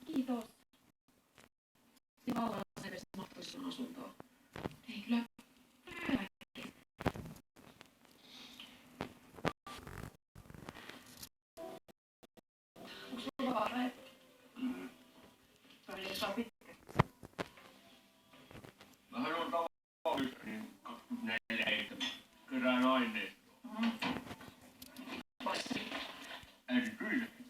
Kiitos. Vallan se edes mahtuisi sun asuntoon. Ei kyllä. Onko sulla vaareet? Pöydä saa pitkä. Vähän on tavallista niin 24 kerään aineistoa. Erityisesti.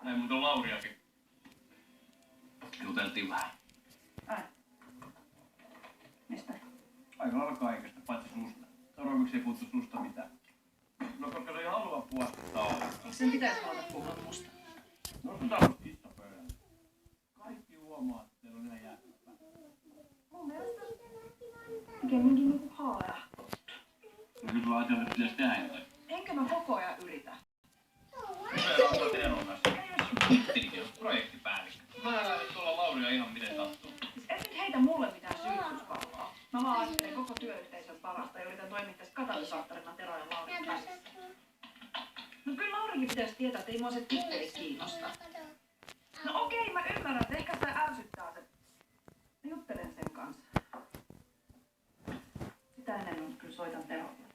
Näin muuten Lauriakin. Juteltiin vähän. Mistä? Aika lailla kaikesta, paitsi susta. Sano, miksi ei puhuttu susta mitään. No, koska se ei halua puhua. Eikö sen pitäisi haluta puhua musta? No, sun tarvitset kissapöydälle. Kaikki huomaa, että teillä on ihan jäätävää. Mun mielestä pikemminkin niinku haalea. No, kyllä sulla ajatellut, että pitäisi tehdä jotain. Enkö mä koko ajan yritä? Usein ottaa Teeron kanssa. Mittelikin on projektipäällikkö. Mä lähden tuolla Lauria ihan miten sattuu. Siis et nyt heitä mulle mitään syystyspalloa. Mä vaan ajattelen koko työyhteisön parasta ja yritän toimia tässä katalysaattorina Tero ja Laurin välissä. No kyllä Laurikin pitäisi tietää, että ei mua se titteli kiinnosta. No okei, mä ymmärrän, että ehkä sitä ärsyttää se. Mä juttelen sen kanssa. Sitä enemmän kyllä soitan Terolle.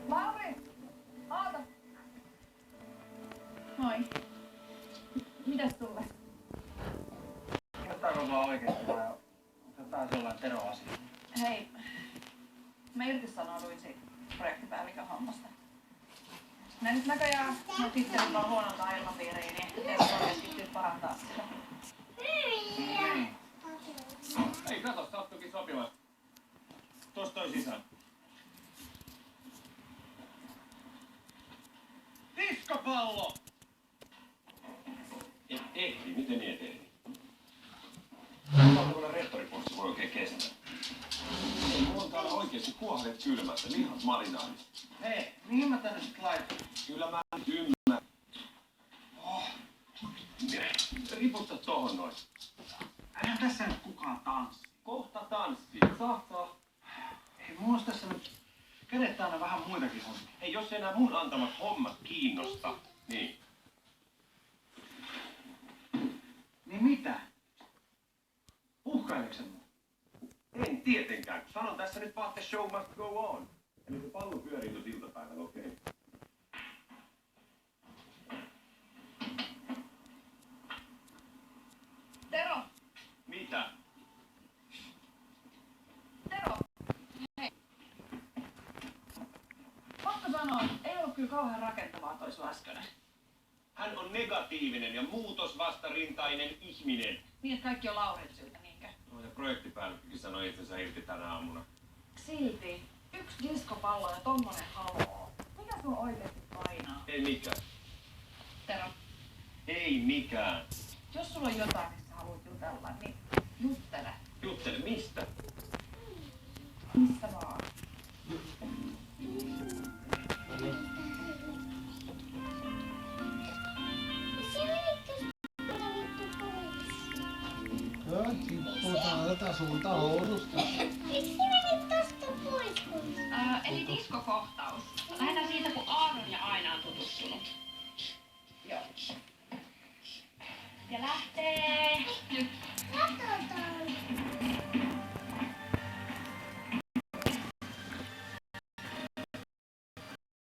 Lauri! Aata! Moi. Mitäs sulle? Jotainko vaan oikeesti vai onko jotain sellainen Tero-asia? Hei, mä irtisanouduin siitä projektipäällikön hommasta. Mä nyt näköjään mä tittelin vaan huonolta ilmapiiriin, niin Tero on keskittyä parantaa sitä. Ei kato, sattuikin sopivasti. Tuossa toi sisään. Diskopallo! Et ehdi, miten niin et ehdi? Tällainen rehtoriporssi voi oikein kestää. Ei, mulla on täällä oikeesti kuoharet kylmässä, lihat marinaadissa. Hei, mihin mä tänne sit laitan? Kyllä mä nyt ymmärrän. Ripusta tohon noin. Eihän tässä nyt kukaan tanssi. Kohta tanssi. Saa. Ei mulla olisi tässä nyt kädet aina vähän muitakin hommia. Ei, jos enää mun antamat hommat kiinnosta, niin. Niin mitä? Uhkaileksä mua? En tietenkään. Sanon tässä nyt vaan, että show must go on. Eli se pallo pyörii tuossa iltapäivällä, okei. Tero! Mitä? Tero! Hei! Pakko sanoa, ei ollut kyllä kauhean rakentavaa toi sun äskönen. Hän on negatiivinen ja muutosvastarintainen ihminen. Niin, että kaikki on Laurin syytä, niinkö? No, ja projektipäällikkökin sanoi itsensä irti tänä aamuna. Silti. Yksi diskopallo ja tommonen haloo. Mikä sun oikeesti painaa? Ei mikään. Tero, Ei mikään. jos sulla on jotain, mistä haluat jutella, niin juttele. Juttele, mistä? Mistä vaan. Joo, tipputaan tätä sulta housusta.